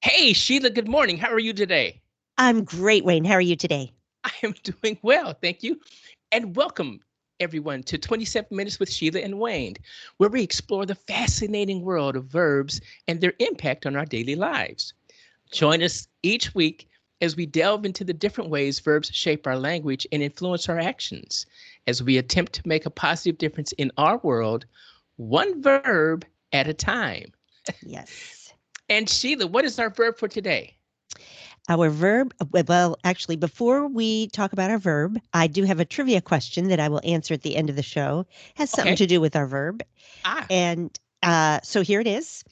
Hey, Sheila, good morning. How are you today? I'm great, Wayne. How are you today? I am doing well, thank you. And welcome, everyone, to 27 Minutes with Sheila and Wayne, where we explore the fascinating world of verbs and their impact on our daily lives. Join us each week as we delve into the different ways verbs shape our language and influence our actions, as we attempt to make a positive difference in our world, one verb at a time. Yes. And Sheila, what is our verb for today? Our verb, well, actually, before we talk about our verb, I do have a trivia question that I will answer at the end of the show. Has something Okay. to do with our verb. Ah, And so here it is.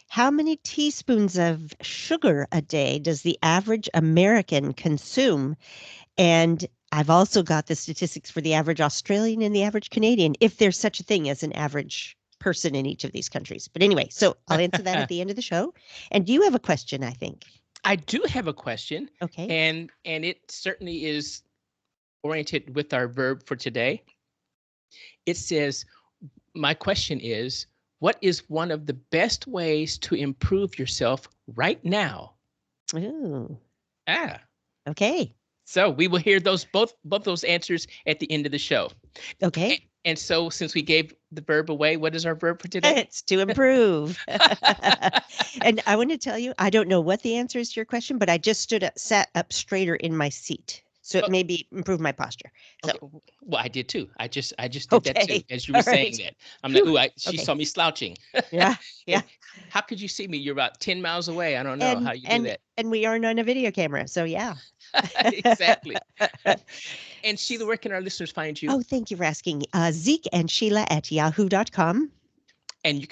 How many teaspoons of sugar a day does the average American consume? And I've also got the statistics for the average Australian and the average Canadian, if there's such a thing as an average person in each of these countries. But anyway, so I'll answer that at the end of the show. And you have a question, I think. I do have a question, Okay. and it certainly is oriented with our verb for today. It says, my question is, what is one of the best ways to improve yourself right now? Ooh. Ah, Okay. so we will hear those both those answers at the end of the show. Okay. And so since we gave the verb away, what is our verb for today? It's to improve. And I want to tell you, I don't know what the answer is to your question, but I just sat up straighter in my seat. So it Oh, maybe improved my posture. So, okay. Well, I did too. I just did that too okay. as you were All saying right. that. I'm like, Whew. ooh, she Okay. saw me slouching. Yeah. Yeah. How could you see me? You're about 10 miles away. I don't know how And you do and that. and we aren't on a video camera. So yeah. Exactly. And Sheila, where can our listeners find you? Oh, thank you for asking. Zeke and Sheila at yahoo.com. And you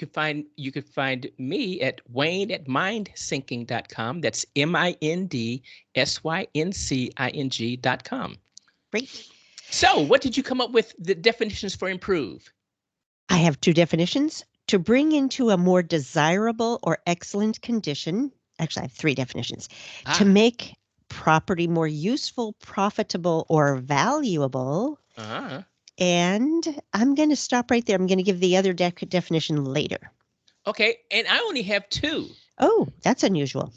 can find me at Wayne at mindsyncing.com. That's MindSyncing.com. Great. So, what did you come up with the definitions for improve? I have two definitions: to bring into a more desirable or excellent condition. Actually, I have three definitions: to Ah, make property more useful, profitable, or valuable. uh-huh. And I'm going to stop right there. I'm going to give the other definition later. Okay, and I only have two. Oh, that's unusual.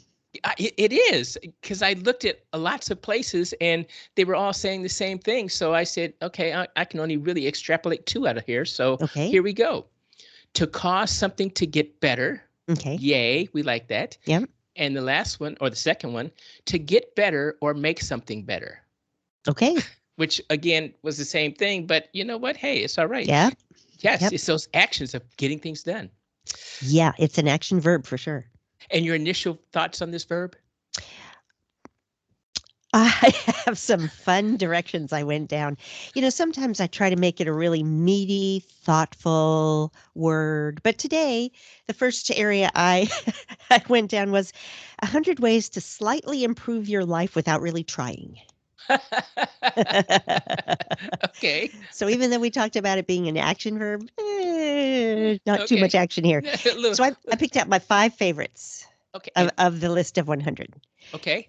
It is because I looked at lots of places and they were all saying the same thing. So I said, okay, I can only really extrapolate two out of here. So Okay. here we go. To cause something to get better. Okay. Yay, we like that. Yep. And the last one, or the second one, to get better or make something better, Okay. which again was the same thing. But you know what? Hey, it's all right. Yep. Yes, Yep. it's those actions of getting things done. Yeah, it's an action verb for sure. And your initial thoughts on this verb? I have some fun directions I went down. Sometimes I try to make it a really meaty, thoughtful word, but today the first area I I went down was 100 ways to slightly improve your life without really trying. Okay. So even though we talked about it being an action verb, not too much Okay. action here. So I picked out my five favorites Okay. of the list of 100. Okay.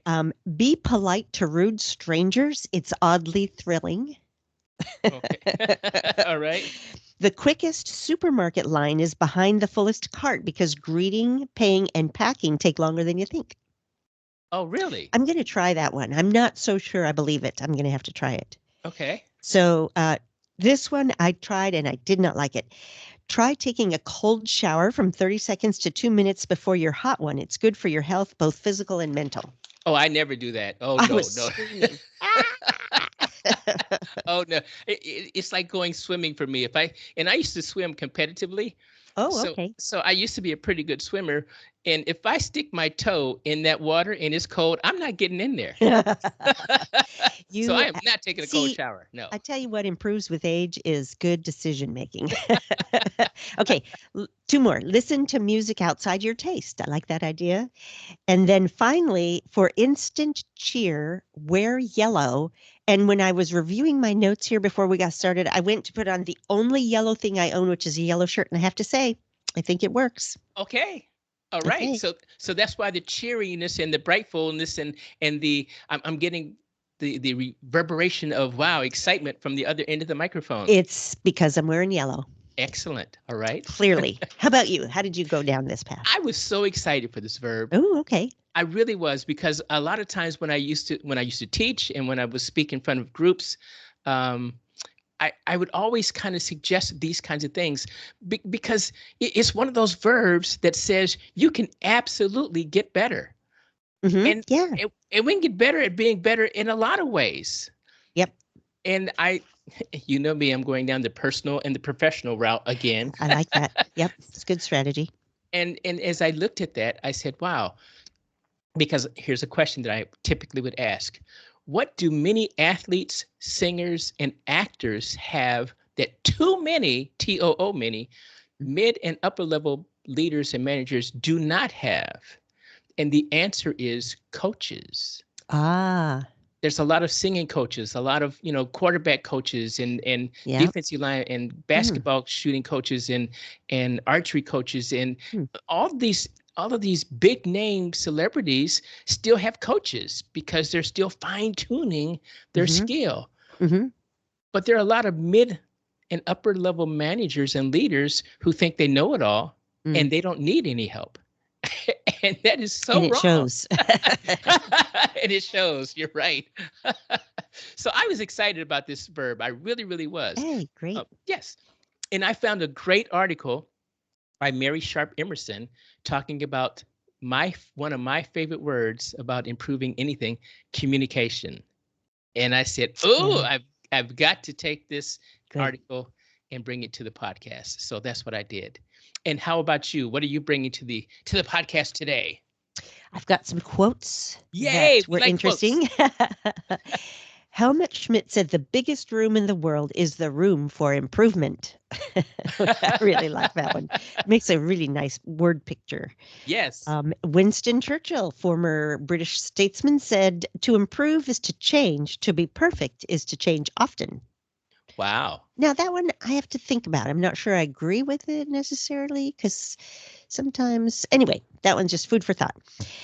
Be polite to rude strangers. It's oddly thrilling. Okay. All right. The quickest supermarket line is behind the fullest cart because greeting, paying, and packing take longer than you think. Oh, really? I'm going to try that one. I'm not so sure I believe it. I'm going to have to try it. Okay. So this one I tried and I did not like it. Try taking a cold shower from 30 seconds to 2 minutes before your hot one. It's good for your health, both physical and mental. Oh, I never do that. Oh, I no, was no. screaming. Oh, no. It's like going swimming for me. And I used to swim competitively. Oh, So okay. so I used to be a pretty good swimmer. And if I stick my toe in that water and it's cold, I'm not getting in there. So I You am not taking a cold see, shower. No. I tell you what improves with age is good decision making. Okay, two more. Listen to music outside your taste. I like that idea. And then finally, for instant cheer, wear yellow. And when I was reviewing my notes here before we got started, I went to put on the only yellow thing I own, which is a yellow shirt. And I have to say, I think it works. Okay. All right. Okay. So that's why the cheeriness and the brightfulness and the I'm getting the reverberation of wow excitement from the other end of the microphone. It's because I'm wearing yellow. Excellent. All right. Clearly. How about you? How did you go down this path? I was so excited for this verb. Oh, okay. I really was, because a lot of times when I used to teach and when I was speaking in front of groups, um, I would always kind of suggest these kinds of things because it's one of those verbs that says you can absolutely get better. And, Yeah. and we can get better at being better in a lot of ways. Yep. And you know me, I'm going down the personal and the professional route again. I like that. Yep. It's a good strategy. And as I looked at that, I said, wow, because here's a question that I typically would ask. What do many athletes, singers, and actors have that too many, TOO many, mid and upper level leaders and managers do not have? And the answer is coaches. Ah, There's a lot of singing coaches, a lot of, quarterback coaches and yeah. defensive line and Mm, basketball shooting coaches and archery coaches and mm, all these all of these big name celebrities still have coaches because they're still fine tuning their mm-hmm, skill. mm-hmm, But there are a lot of mid and upper level managers and leaders who think they know it all mm. and they don't need any help. And that is And so it wrong. shows. And it shows. You're right. So I was excited about this verb. I really, really was. Hey, great. Yes. And I found a great article by Mary Sharp Emerson talking about one of my favorite words about improving anything, communication. And I said, "Oh, Yeah, I've got to take this good. article and bring it to the podcast." So that's what I did. And how about you? What are you bringing to the podcast today? I've got some quotes Yay, that we were like quotes. interesting. Helmut Schmidt said the biggest room in the world is the room for improvement. I really like that one. It makes a really nice word picture. Yes. Winston Churchill, former British statesman, said, "To improve is to change, to be perfect is to change often." Wow. Now, that one I have to think about. I'm not sure I agree with it necessarily because sometimes, anyway, that one's just food for thought.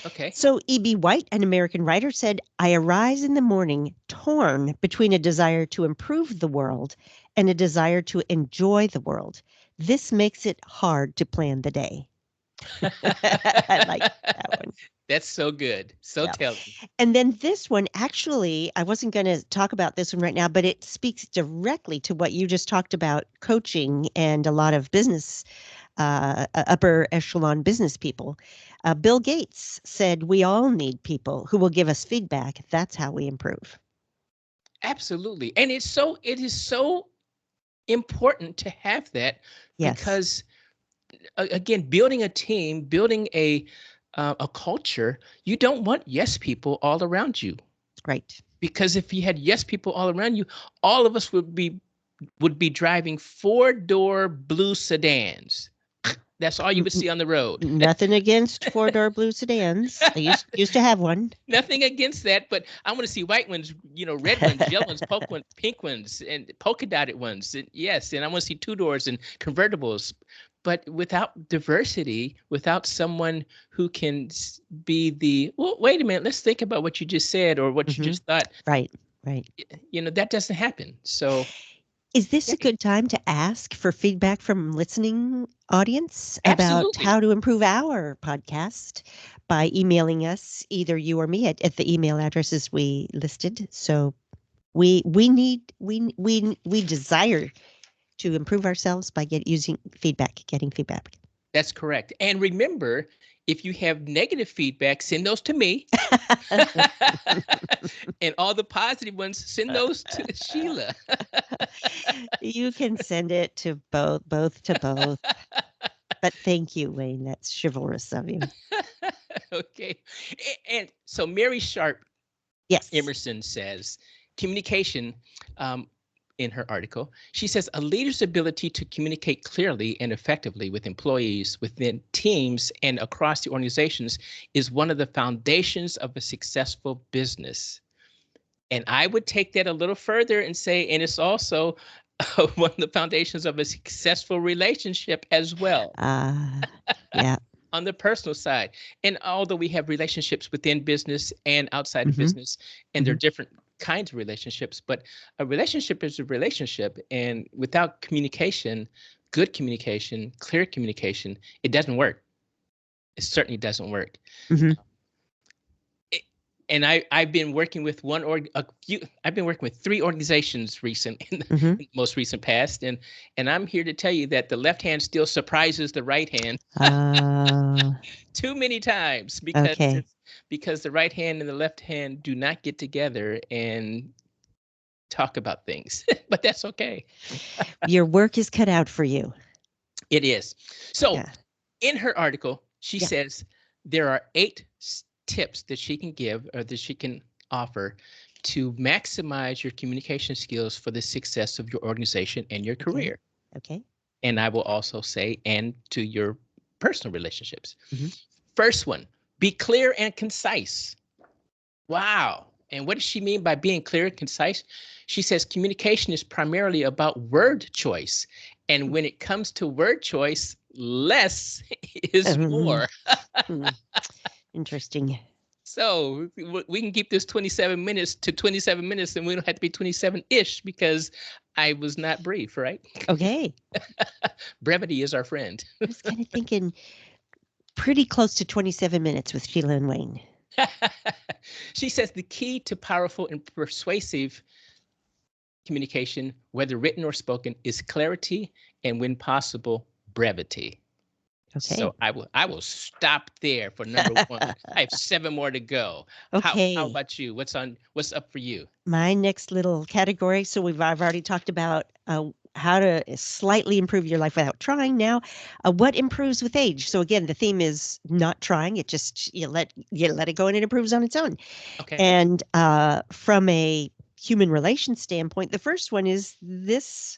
Okay. So, E.B. White, an American writer, said, "I arise in the morning torn between a desire to improve the world and a desire to enjoy the world. This makes it hard to plan the day." I like that one. That's so good. So Yeah. telling. And then this one, actually, I wasn't going to talk about this one right now, but it speaks directly to what you just talked about coaching and a lot of business, upper echelon business people. Bill Gates said, "We all need people who will give us feedback. That's how we improve." Absolutely. And it is so important to have that Yes, because again, building a team, building a culture, you don't want yes people all around you. right. Because if you had yes people all around you, all of us would be driving four-door blue sedans. That's all you N- would n- see on the road. Nothing against four-door blue sedans. I used to have one. Nothing against that, but I want to see white ones, red ones, yellow ones, pink ones, and polka dotted ones. And yes, and I want to see two doors and convertibles. But without diversity, without someone who can be well, wait a minute, let's think about what you just said or what you Hmm. just thought. Right, right. That doesn't happen. So, Is this a yay. good time to ask for feedback from listening audience about Absolutely. how to improve our podcast by emailing us, either you or me, at the email addresses we listed? So we desire to improve ourselves by getting feedback. That's correct. And remember, if you have negative feedback, send those to me. And all the positive ones, send those to Sheila. You can send it to both to both. But thank you, Wayne. That's chivalrous of you. Okay. And so Mary Sharp Yes. Emerson says communication, um, in her article, she says a leader's ability to communicate clearly and effectively with employees, within teams, and across the organizations is one of the foundations of a successful business. And I would take that a little further and say, and it's also one of the foundations of a successful relationship as well Uh, yeah. on the personal side. And although we have relationships within business and outside of Hmm. business, and they're Hmm. different kinds of relationships, but a relationship is a relationship. And without communication, good communication, clear communication, it doesn't work. It certainly doesn't work. Hmm. And I've been working with I've been working with three organizations Hmm. in the most recent past, and I'm here to tell you that the left hand still surprises the right hand Uh, too many times okay. because the right hand and the left hand do not get together and talk about things. But that's okay. Your work is cut out for you. It is. So Yeah. in her article, she Yeah. says there are tips that she can give or that she can offer to maximize your communication skills for the success of your organization and your Okay. career. Okay. And I will also say, and to your personal relationships. Hmm. First one, be clear and concise. Wow. And what does she mean by being clear and concise? She says communication is primarily about word choice. And when it comes to word choice, less is Um, more. hmm. Interesting. So we can keep this 27 minutes to 27 minutes and we don't have to be 27-ish because I was not brief, right? Okay. Brevity is our friend. I was kind of thinking pretty close to 27 minutes with Sheila and Wayne. She says the key to powerful and persuasive communication, whether written or spoken, is clarity and, when possible, brevity. Okay. So I will stop there for number one. I have seven more to go. How Okay. about you? What's up for you? My next little category. So I've already talked about how to slightly improve your life without trying. Now, what improves with age? So again, the theme is not trying. It just you let it go and it improves on its own. Okay. And from a human relation standpoint, the first one is this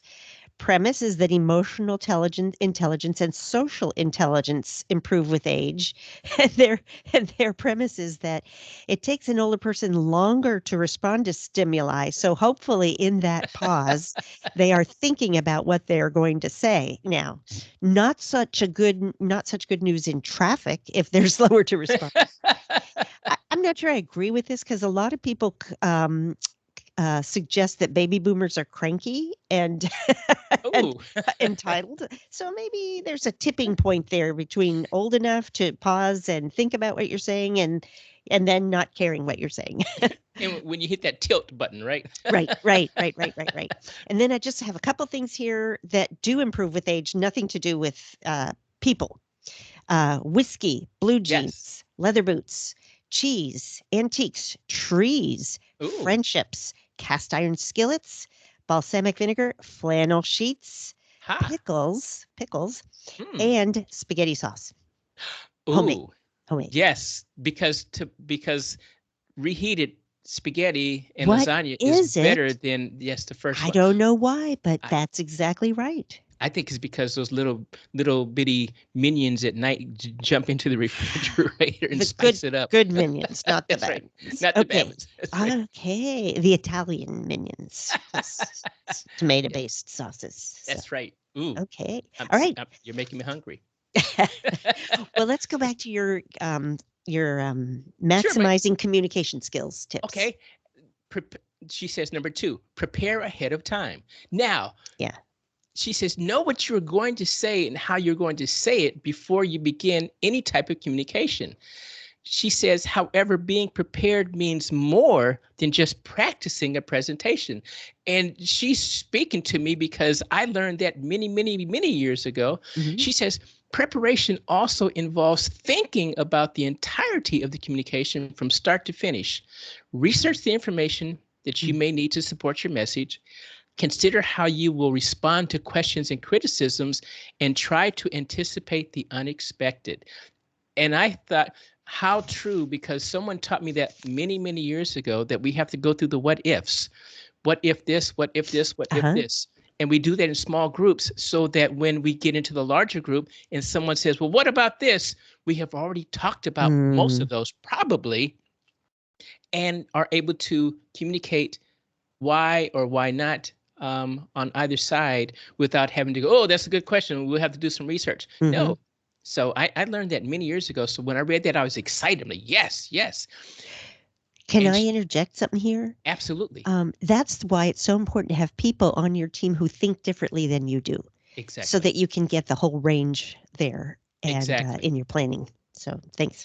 premise is that emotional intelligence and social intelligence improve with age. And their premise is that it takes an older person longer to respond to stimuli. So hopefully in that pause, they are thinking about what they're going to say. Now, not such good news in traffic if they're slower to respond. I'm not sure I agree with this because a lot of people suggest that baby boomers are cranky and and Oh, entitled. So maybe there's a tipping point there between old enough to pause and think about what you're saying and then not caring what you're saying. and when you hit that tilt button, right? Right, right, right, right, right, right. And then I just have a couple things here that do improve with age, nothing to do with people. Whiskey, blue Yes. jeans, leather boots, cheese, antiques, trees, Ooh. friendships, cast iron skillets, balsamic vinegar, flannel sheets, Ha. pickles, Hmm. and spaghetti sauce. Homemade, Ooh. homemade. Yes, because reheated spaghetti and What lasagna is is better it? than, yes, the first I one. don't know why, but I that's exactly right. I think it's because those little bitty minions at night jump into the refrigerator and The good spice it up. good minions, not the That's right. bad ones. Not the bad Okay. ones. That's right. Okay. The Italian minions. Yes. It's Yeah, tomato-based sauces. So, that's right. Ooh, okay. All right. you're making me hungry. Well, let's go back to your Sure, Mike. maximizing communication skills tips. Okay. Prep She says number two, prepare ahead of time. Now, Yeah. she says, know what you're going to say and how you're going to say it before you begin any type of communication. She says, however, being prepared means more than just practicing a presentation. And she's speaking to me because I learned that many, many, many years ago. Hmm. She says, preparation also involves thinking about the entirety of the communication from start to finish. Research the information that you may need to support your message. Consider how you will respond to questions and criticisms and try to anticipate the unexpected. And I thought, how true, because someone taught me that many, many years ago that we have to go through the what ifs. What if this? What if this? What if Uh-huh. this? And we do that in small groups so that when we get into the larger group and someone says, well, what about this? We have already talked about most Mm, of those probably and are able to communicate why or why not on either side without having to go, oh, that's a good question. We'll have to do some research. hmm. No. So I learned that many years ago. So when I read that, I was excited. I'm like, yes, yes. Can And I interject something here? absolutely. That's why it's so important to have people on your team who think differently than you do, so Exactly. that you can get the whole range there and Exactly. in your planning. So thanks.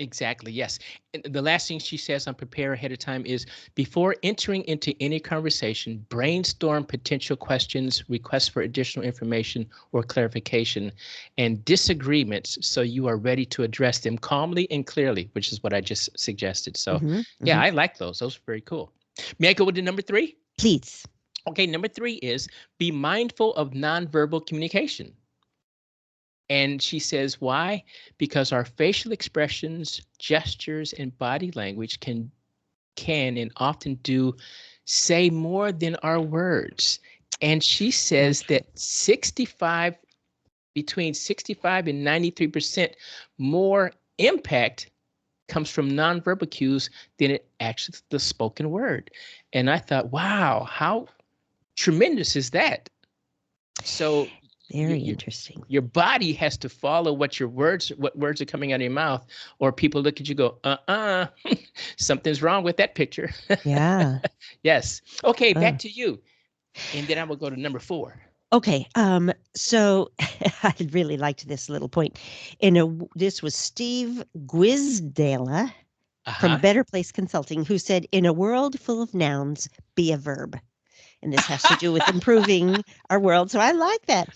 Exactly. Yes. And the last thing she says on prepare ahead of time is before entering into any conversation, brainstorm potential questions, requests for additional information or clarification, and disagreements so you are ready to address them calmly and clearly, which is what I just suggested. So, Hmm. yeah, Hmm. I like those. Those are very cool. May I go with the number three? Please. Okay, number three is be mindful of nonverbal communication. And she says, why? Because our facial expressions, gestures, and body language can and often do say more than our words. And she So says true. that 65 between 65 and 93% more impact comes from nonverbal cues than it actually the spoken word. And I thought, wow, how tremendous is that? So Very interesting. your body has to follow what words are coming out of your mouth, or people look at you go, something's wrong with that picture. Yeah. Yes. Okay, Uh, back to you. And then I will go to number four. okay. So I really liked this little point. This was Steve Guizdala from Uh-huh. Better Place Consulting, who said, "In a world full of nouns, be a verb." And this has to do with improving our world. So I like that.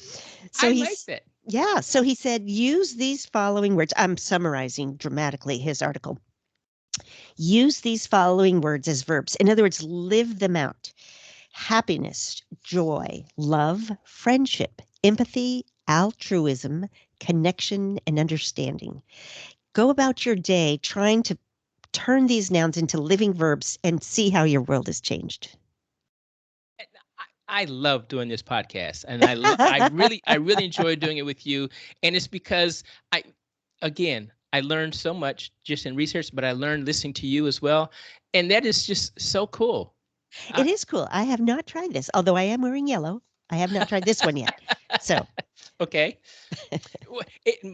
So I like he's that. Yeah. So he said, use these following words. I'm summarizing dramatically his article. Use these following words as verbs. In other words, live them out: happiness, joy, love, friendship, empathy, altruism, connection, and understanding. Go about your day trying to turn these nouns into living verbs and see how your world has changed. I love doing this podcast, and I really enjoy doing it with you. And it's because I learned so much just in research, but I learned listening to you as well, and that is just so cool. It I, is cool. I have not tried this, although I am wearing yellow. I have not tried this one yet. So, okay.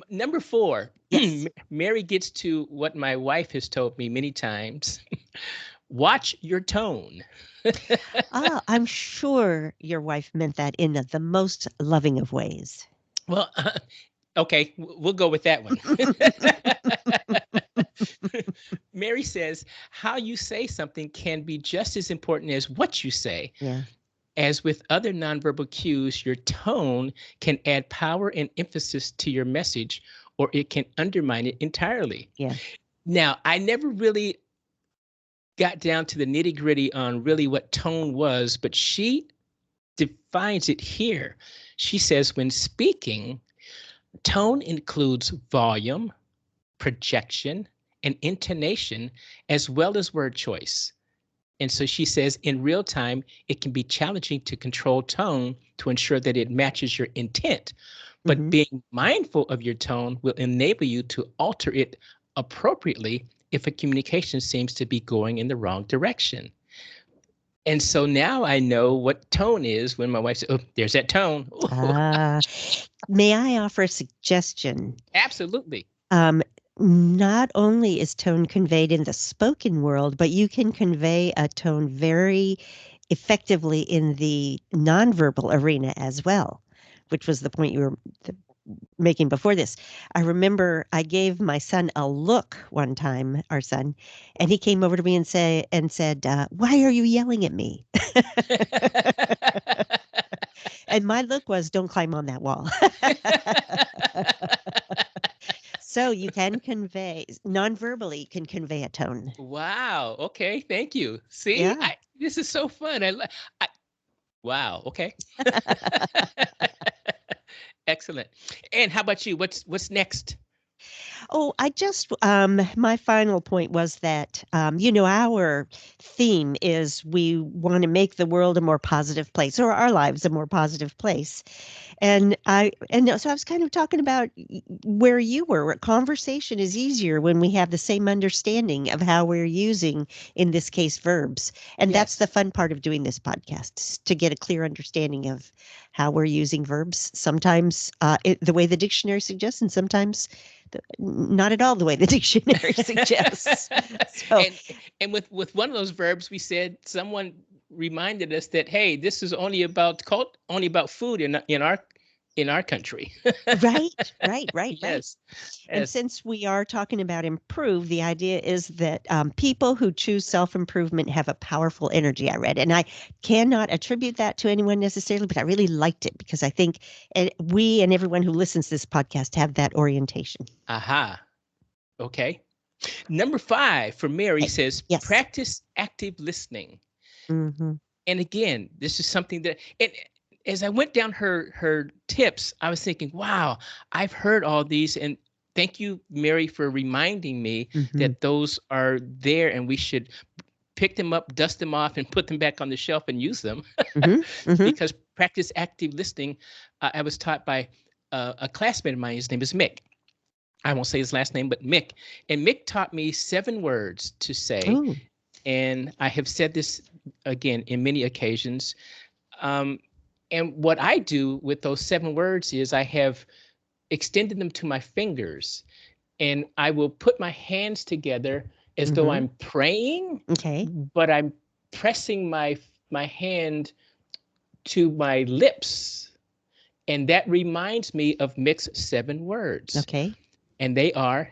Number four, yes. Mary gets to what my wife has told me many times. Watch your tone. Ah, I'm sure your wife meant that in the most loving of ways. Well, okay, we'll go with that one. Mary says, how you say something can be just as important as what you say. Yeah. As with other nonverbal cues, your tone can add power and emphasis to your message, or it can undermine it entirely. Yeah. Now, I never really got down to the nitty gritty on really what tone was, but she defines it here. She says, when speaking, tone includes volume, projection, and intonation, as well as word choice. And so she says, in real time, it can be challenging to control tone to ensure that it matches your intent. But Hmm. being mindful of your tone will enable you to alter it appropriately if a communication seems to be going in the wrong direction. And so now I know what tone is when my wife says, oh, there's that tone. Ah, may I offer a suggestion? Absolutely. Um, Not only is tone conveyed in the spoken world, but you can convey a tone very effectively in the nonverbal arena as well, which was the point you were making before this. I remember I gave my son a look one time, our son, and he came over to me and said, "Why are you yelling at me?" And my look was, "Don't climb on that wall." So you can convey non-verbally, you can convey a tone. Wow. Okay. Thank you. See, Yeah. this is so fun. I wow. Okay. Excellent. And how about you? What's next? Oh, I just my final point was that our theme is we want to make the world a more positive place, or our lives a more positive place. So I was kind of talking about where you were. Where conversation is easier when we have the same understanding of how we're using, in this case, verbs. And that's the Yes. fun part of doing this podcast, is to get a clear understanding of how we're using verbs. Sometimes the way the dictionary suggests, and sometimes not at all the way the dictionary suggests. So, and and with one of those verbs, we said someone reminded us that hey, this is only about food in our in our country. Right. Yes, And yes. since we are talking about improve, the idea is that people who choose self improvement have a powerful energy, I read. And I cannot attribute that to anyone necessarily, but I really liked it because I think we and everyone who listens to this podcast have that orientation. Aha. Okay. Number 5 for Mary Okay. says Yes. practice active listening. Hmm. And again, this is something that as I went down her tips, I was thinking, wow, I've heard all these, and thank you, Mary, for reminding me Hmm. that those are there and we should pick them up, dust them off, and put them back on the shelf and use them. Hmm. Hmm. Because practice active listening, I was taught by a classmate of mine. His name is Mick. I won't say his last name, but Mick. And Mick taught me 7 words to say. Oh. And I have said this again in many occasions. Um, and what I do with those 7 words is I have extended them to my fingers, and I will put my hands together as though Hmm. I'm praying, Okay. but I'm pressing my hand to my lips. And that reminds me of Mick's 7 words. Okay. And they are,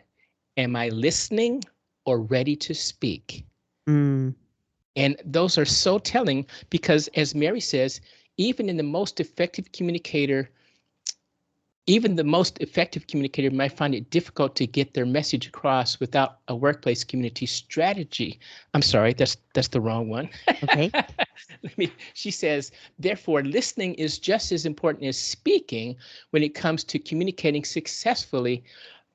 am I listening or ready to speak? Mm. And those are so telling because, as Mary says, even in the most effective communicator, even the most effective communicator might find it difficult to get their message across without a workplace community strategy. I'm sorry, that's the wrong one. Okay. She says, therefore, listening is just as important as speaking when it comes to communicating successfully,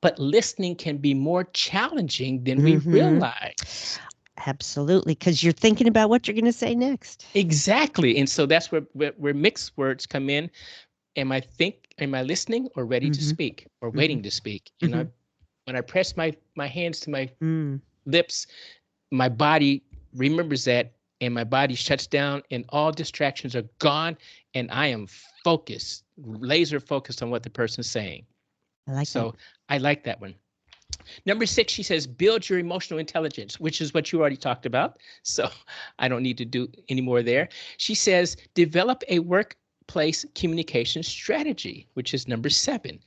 but listening can be more challenging than we Hmm. realize. Absolutely. Because you're thinking about what you're going to say next. Exactly. And so that's where mixed words come in. Am I listening or ready to Hmm. speak or Hmm. waiting to speak? And Hmm. I when I press my hands to my Mm. lips, my body remembers that, and my body shuts down and all distractions are gone, and I am focused, laser focused on what the person's saying. I like that. So I like that one. Number 6, she says, build your emotional intelligence, which is what you already talked about. So I don't need to do any more there. She says, develop a workplace communication strategy, which is number 7.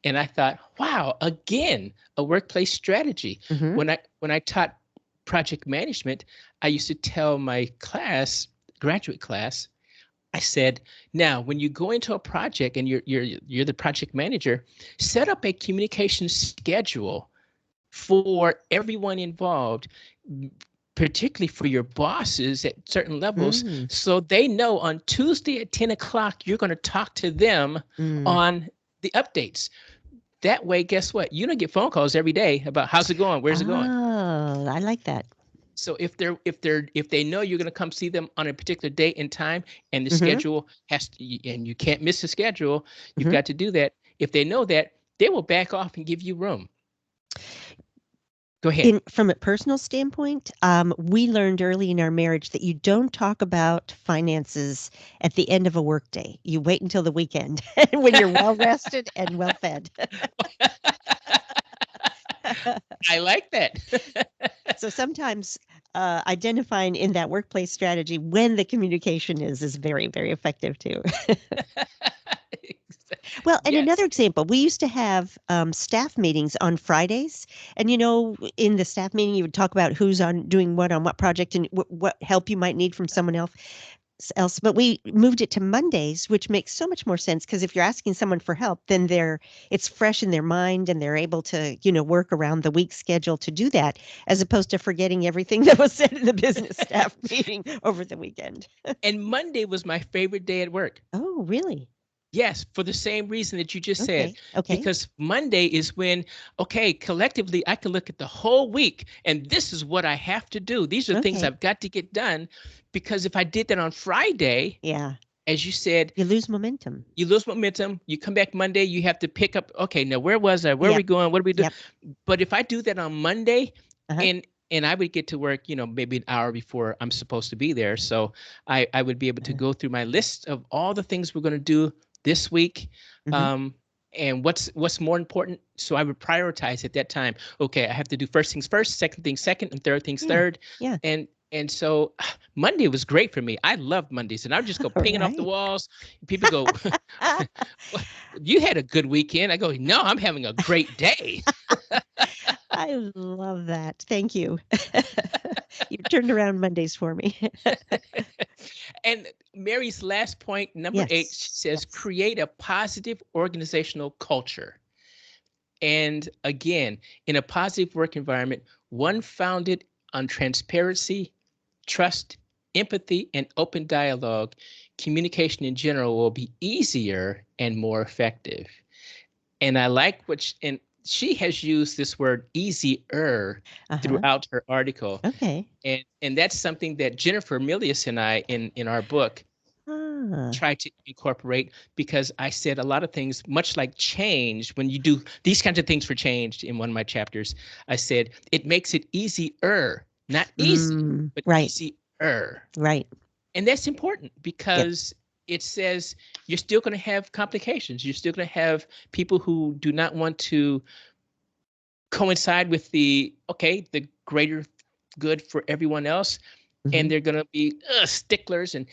And I thought, wow, again, a workplace strategy. Hmm. When I taught project management, I used to tell my class, graduate class, I said, now when you go into a project and you're the project manager, set up a communication schedule for everyone involved, particularly for your bosses at certain levels, Mm. so they know on Tuesday at 10 o'clock, you're going to talk to them Mm. on the updates. That way, guess what? You don't get phone calls every day about how's it going? Where's it going? Oh, I like that. So if they know you're going to come see them on a particular date and time, and the Hmm. schedule has to, and you can't miss the schedule, you've Hmm. got to do that. If they know that, they will back off and give you room. Go ahead. From a personal standpoint, we learned early in our marriage that you don't talk about finances at the end of a workday. You wait until the weekend when you're well rested and well fed. I like that. So sometimes identifying in that workplace strategy when the communication is very, very effective too. Well, and another Yes. example, we used to have staff meetings on Fridays, and in the staff meeting, you would talk about who's on doing what on what project and what help you might need from someone else. But we moved it to Mondays, which makes so much more sense because if you're asking someone for help, then it's fresh in their mind and they're able to work around the week schedule to do that, as opposed to forgetting everything that was said in the business staff meeting over the weekend. And Monday was my favorite day at work. Oh, really? Yes, for the same reason that you just said. Okay. Okay. Because Monday is when, okay, collectively, I can look at the whole week and this is what I have to do. These are things Okay. I've got to get done. Because if I did that on Friday, Yeah. as you said, You lose momentum. you lose momentum. You come back Monday, you have to pick up, okay, now where was I? Where are we Yep. going? What do we do? Yep. But if I do that on Monday, Uh-huh. and I would get to work, maybe an hour before I'm supposed to be there. So I would be able to Uh-huh. go through my list of all the things we're going to do this week. Mhm. Um, and what's more important. So I would prioritize at that time. Okay, I have to do first things first, second things second, and third things Yeah. third. Yeah. And so Monday was great for me. I love Mondays, and I would just go All pinging off the right. walls. People go, "What? You had a good weekend?" I go, "No, I'm having a great day." I love that. Thank you. You turned around Mondays for me. And Mary's last point, number 8, she Yes. says, Yes. create a positive organizational culture. And again, in a positive work environment, one founded on transparency, trust, empathy, and open dialogue, communication in general will be easier and more effective. And I like and she has used this word easier Uh-huh. throughout her article. Okay. And that's something that Jennifer Milius and I in our book Ah. try to incorporate, because I said a lot of things, much like change, when you do these kinds of things for change in one of my chapters, I said it makes it easier, not easy, but Right. easier. Right. And that's important Yep. because it says you're still going to have complications. You're still going to have people who do not want to coincide with the greater good for everyone else, Hmm. and they're going to be sticklers and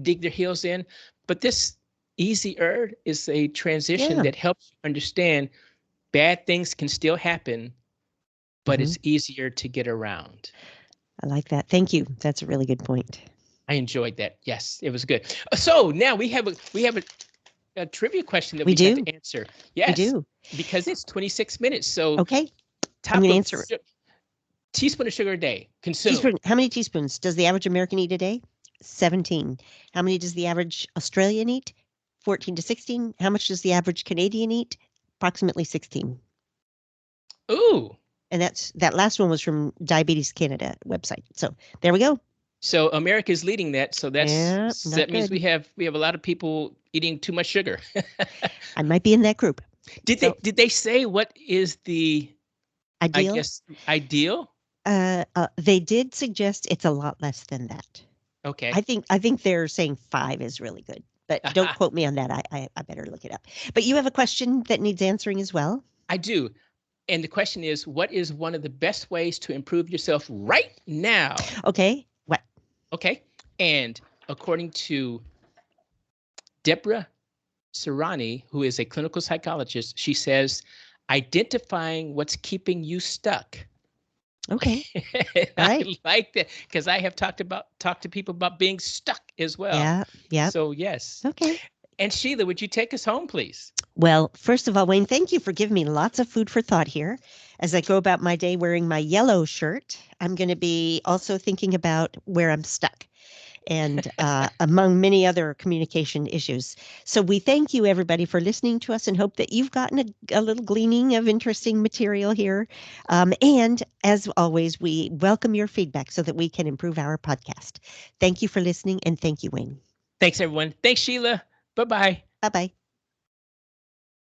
dig their heels in. But this easier is a transition Yeah. that helps you understand bad things can still happen, but Hmm. it's easier to get around. I like that. Thank you. That's a really good point. I enjoyed that. Yes, it was good. So now we have a trivia question that We we have do. to answer. We Yes, do. because it's 26 minutes. So Okay. I'm top going to of answer. teaspoon of sugar a day consume. Teaspoon. How many teaspoons does the average American eat a day? 17. How many does the average Australian eat? 14 to 16. How much does the average Canadian eat? Approximately 16. Ooh. And that last one was from Diabetes Canada website. So there we go. So America is leading that. So Yeah, not that means good. we have a lot of people eating too much sugar. I might be in that group. Did they So did they say what is the, I ideal. guess, ideal? They did suggest it's a lot less than that. I Okay. think I think they're saying 5 is really good, but don't Aha. quote me on that. I better look it up. But you have a question that needs answering as well. I do. And the question is, what is one of the best ways to improve yourself right now? Okay. What? Okay. And according to Deborah Serrani, who is a clinical psychologist, she says, identifying what's keeping you stuck. Okay. All right. I like that because I have talked to people about being stuck as well. Yeah. Yeah. So yes. Okay. And Sheila, would you take us home, please? Well, first of all, Wayne, thank you for giving me lots of food for thought here. As I go about my day wearing my yellow shirt, I'm going to be also thinking about where I'm stuck and among many other communication issues. So we thank you, everybody, for listening to us and hope that you've gotten a little gleaning of interesting material here. And as always, we welcome your feedback so that we can improve our podcast. Thank you for listening, and thank you, Wayne. Thanks, everyone. Thanks, Sheila. Bye bye. Bye bye.